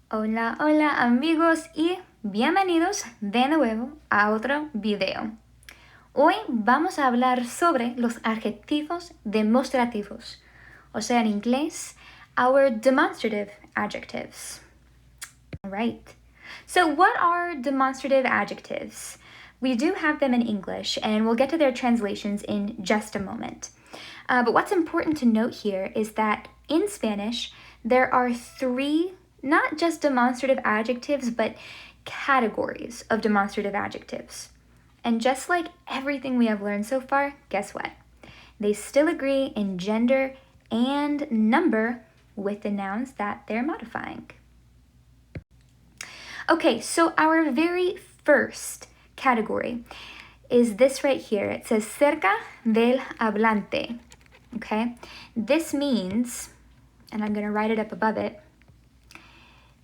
Hola, hola amigos y bienvenidos de nuevo a otro video. Hoy vamos a hablar sobre los adjetivos demostrativos, o sea en inglés, our demonstrative adjectives. All right. So what are demonstrative adjectives? We do have them in English and we'll get to their translations in just a moment. But what's important to note here is that in Spanish, there are three, not just demonstrative adjectives, but categories of demonstrative adjectives. And just like everything we have learned so far, guess what? They still agree in gender and number with the nouns that they're modifying. Okay, so our very first category is this right here. It says cerca del hablante. Okay, this means, and I'm going to write it up above it,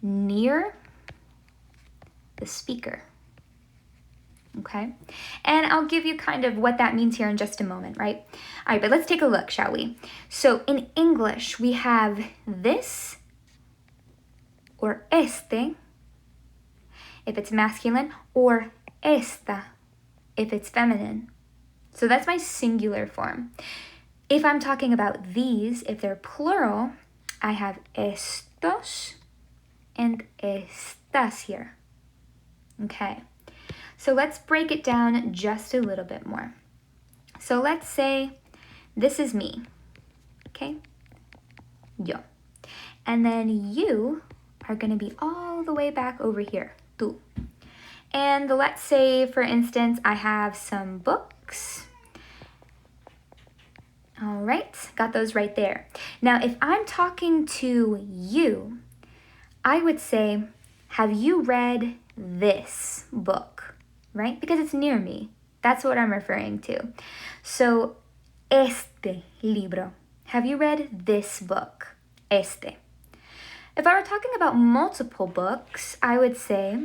near the speaker. Okay, and I'll give you kind of what that means here in just a moment, right? All right, but let's take a look, shall we? So in English, we have this or este if it's masculine, or esta if it's feminine. So that's my singular form. If I'm talking about these, if they're plural, I have estos and estas here. Okay, so let's break it down just a little bit more. So let's say this is me, okay? Yo. And then you are going to be all the way back over here, tú. And let's say, for instance, I have some books. All right, got those right there. Now, if I'm talking to you, I would say, have you read this book, right? Because it's near me. That's what I'm referring to. So, este libro. Have you read this book? Este. If I were talking about multiple books, I would say,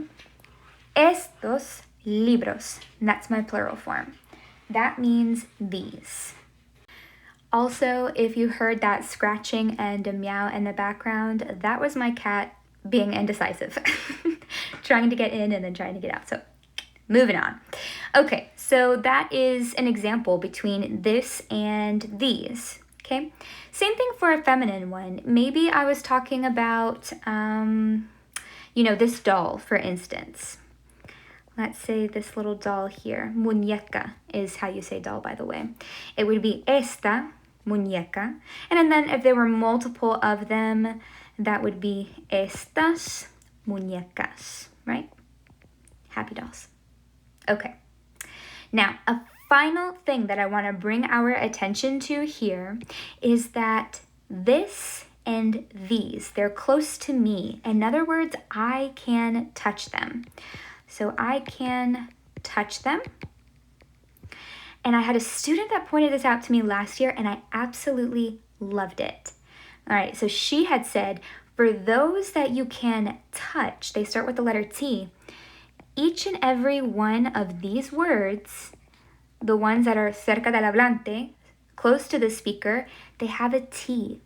estos libros. And that's my plural form. That means these. Also, if you heard that scratching and a meow in the background, that was my cat being indecisive. Trying to get in and then trying to get out. So, moving on. Okay, so that is an example between this and these. Okay, same thing for a feminine one. Maybe I was talking about, this doll, for instance. Let's say this little doll here. Muñeca is how you say doll, by the way. It would be esta muñeca. And then if there were multiple of them, that would be estas muñecas, right? Happy dolls. Okay. Now, a final thing that I want to bring our attention to here is that this and these, they're close to me. In other words, I can touch them. So I can touch them. And I had a student that pointed this out to me last year, and I absolutely loved it. All right, so she had said, for those that you can touch, they start with the letter T. Each and every one of these words, the ones that are cerca del hablante, close to the speaker, they have a T.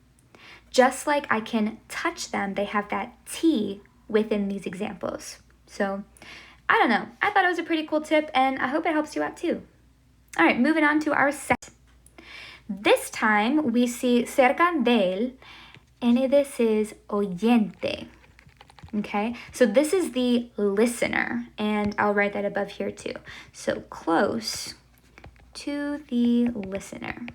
Just like I can touch them, they have that T within these examples. So, I don't know. I thought it was a pretty cool tip, and I hope it helps you out too. All right, moving on to our second. This time, we see cerca del, and this is oyente. Okay, so this is the listener, and I'll write that above here too. So close to the listener.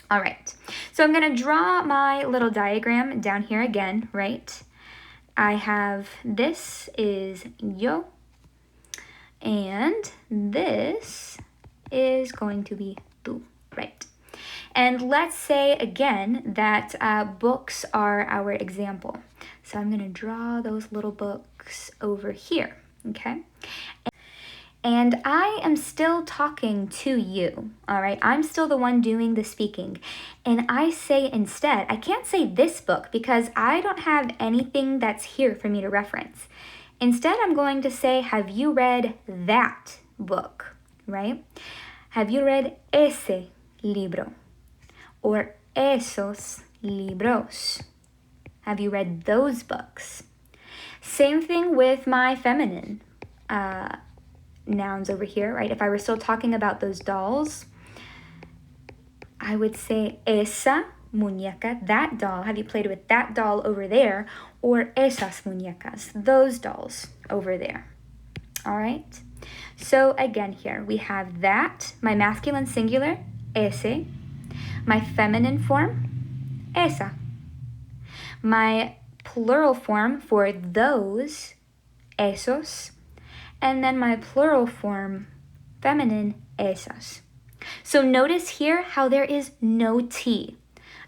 All right, so I'm going to draw my little diagram down here again, right? I have, this is yo, and this is going to be tú, right? And let's say again that books are our example. So I'm going to draw those little books over here, okay? And I am still talking to you, all right? I'm still the one doing the speaking. And I say instead, I can't say this book because I don't have anything that's here for me to reference. Instead, I'm going to say, have you read that book, right? Have you read ese libro? Or esos libros? Have you read those books? Same thing with my feminine nouns over here, right? If I were still talking about those dolls, I would say esa muñeca, that doll. Have you played with that doll over there? Or esas muñecas, those dolls over there. All right? So again here, we have that, my masculine singular, ese, my feminine form, esa. My plural form for those, esos, and then my plural form, feminine, esas. So notice here how there is no T.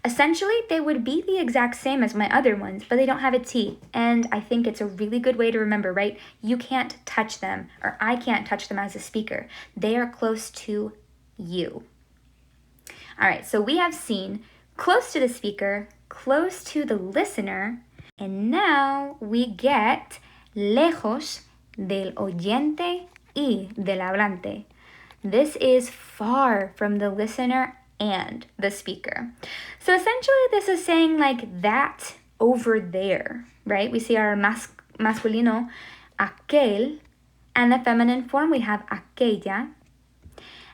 Essentially, they would be the exact same as my other ones, but they don't have a T. And I think it's a really good way to remember, right? You can't touch them, or I can't touch them as a speaker. They are close to you. All right, so we have seen close to the speaker, close to the listener, and now we get lejos del oyente y del hablante. This is far from the listener and the speaker. So essentially this is saying like that over there, right? We see our masculino, aquel, and the feminine form we have aquella.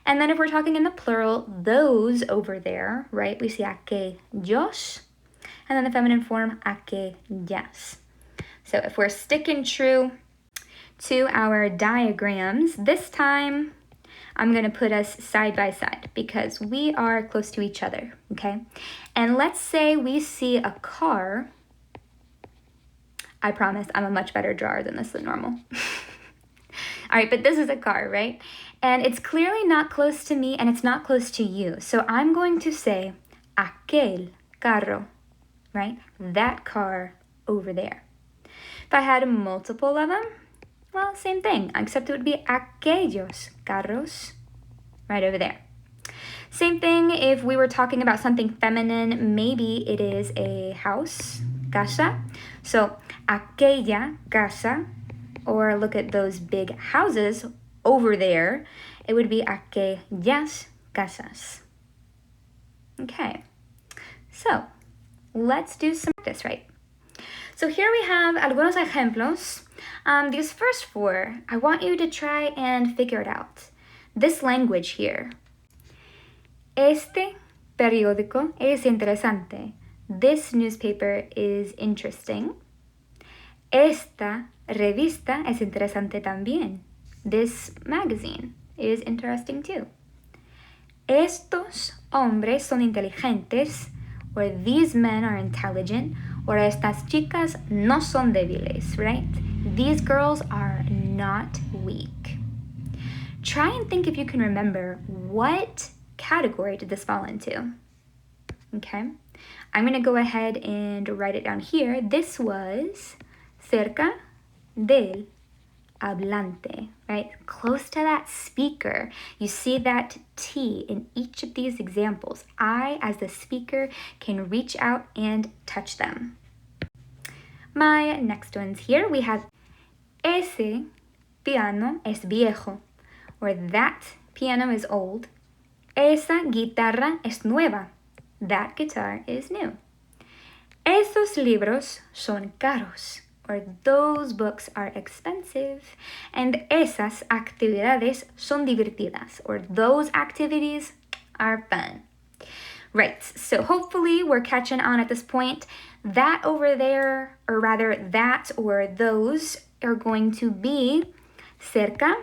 And then if we're talking in the plural, those over there, right? We see aquellos, and then the feminine form aquellas. So if we're sticking true to our diagrams, this time I'm going to put us side by side because we are close to each other, okay? And let's say we see a car. I promise I'm a much better drawer than this than normal. All right, but this is a car, right? And it's clearly not close to me and it's not close to you. So I'm going to say aquel carro, right? That car over there. If I had multiple of them, well, same thing, except it would be aquellos carros right over there. Same thing if we were talking about something feminine, maybe it is a house, casa. So aquella casa, or look at those big houses over there, it would be aquellas casas. Okay, so let's do some practice, right? So here we have algunos ejemplos. These first four, I want you to try and figure it out. This language here. Este periódico es interesante. This newspaper is interesting. Esta revista es interesante también. This magazine is interesting too. Estos hombres son inteligentes, or these men are intelligent, or estas chicas no son débiles, right? These girls are not weak. Try and think if you can remember what category did this fall into. Okay, I'm going to go ahead and write it down here. This was cerca del hablante, right? Close to that speaker. You see that T in each of these examples. I, as the speaker, can reach out and touch them. My next ones here, we have ese piano es viejo, or that piano is old. Esa guitarra es nueva. That guitar is new. Esos libros son caros, or those books are expensive. And esas actividades son divertidas, or those activities are fun. Right, so hopefully we're catching on at this point. That over there, or rather that or those, are going to be cerca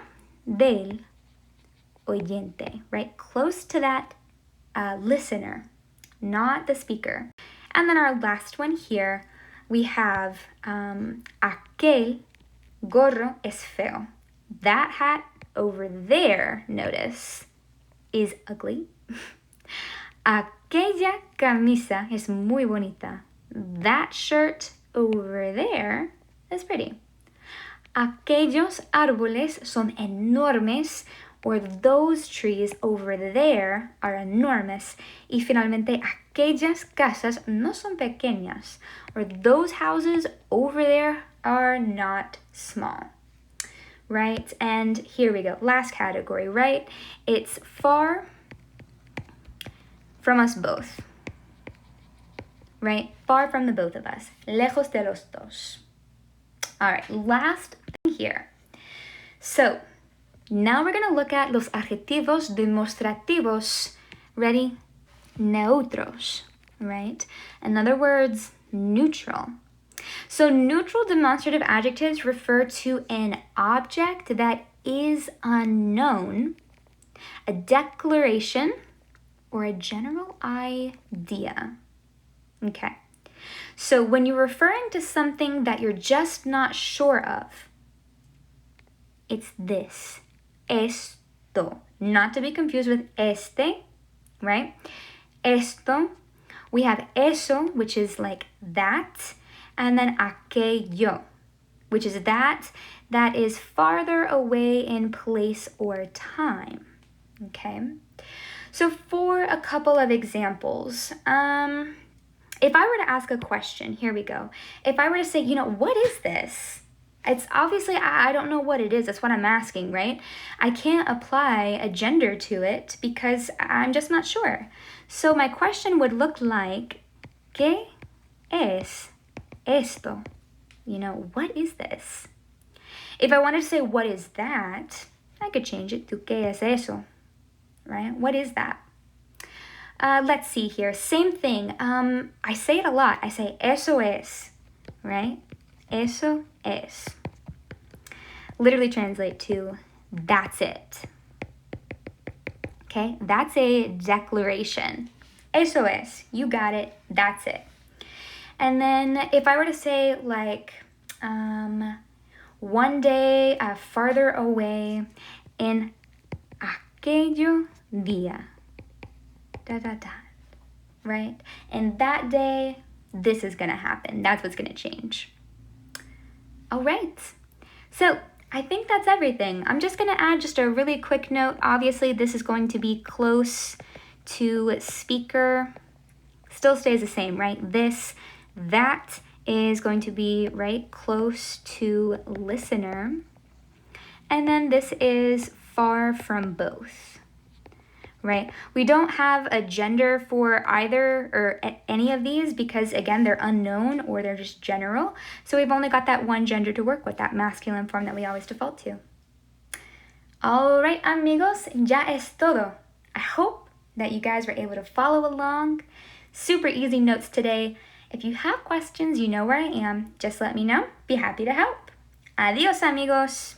del oyente, right? Close to that listener, not the speaker. And then our last one here, we have aquel gorro es feo. That hat over there, notice, is ugly. Aquella camisa es muy bonita. That shirt over there is pretty. Aquellos árboles son enormes, or those trees over there are enormous. Y finalmente, aquellas casas no son pequeñas, or those houses over there are not small. Right? And here we go. Last category, right? It's far from us both. right? Far from the both of us. Lejos de los dos. All right, last thing here. So now we're going to look at los adjetivos demostrativos. Ready? Neutros, right? In other words, neutral. So neutral demonstrative adjectives refer to an object that is unknown, a declaration, or a general idea. Okay. So when you're referring to something that you're just not sure of, it's this. Esto. Not to be confused with este, right? Esto. We have eso, which is like that, and then aquello, which is that is farther away in place or time. Okay? So for a couple of examples, if I were to ask a question, here we go. If I were to say, what is this? It's obviously, I don't know what it is. That's what I'm asking, right? I can't apply a gender to it because I'm just not sure. So my question would look like, ¿Qué es esto? What is this? If I wanted to say, what is that? I could change it to ¿Qué es eso? Right? What is that? Let's see here. Same thing. I say it a lot. I say eso es, right? Eso es. Literally translate to that's it. Okay, that's a declaration. Eso es. You got it. That's it. And then if I were to say like one day farther away en aquello día. Right? And that day, this is going to happen. That's what's going to change. All right. So I think that's everything. I'm just going to add just a really quick note. Obviously, this is going to be close to speaker. Still stays the same, right? That is going to be right close to listener. And then this is far from both. Right? We don't have a gender for either or any of these because, again, they're unknown or they're just general. So we've only got that one gender to work with, that masculine form that we always default to. All right, amigos, ya es todo. I hope that you guys were able to follow along. Super easy notes today. If you have questions, you know where I am. Just let me know. Be happy to help. Adios, amigos.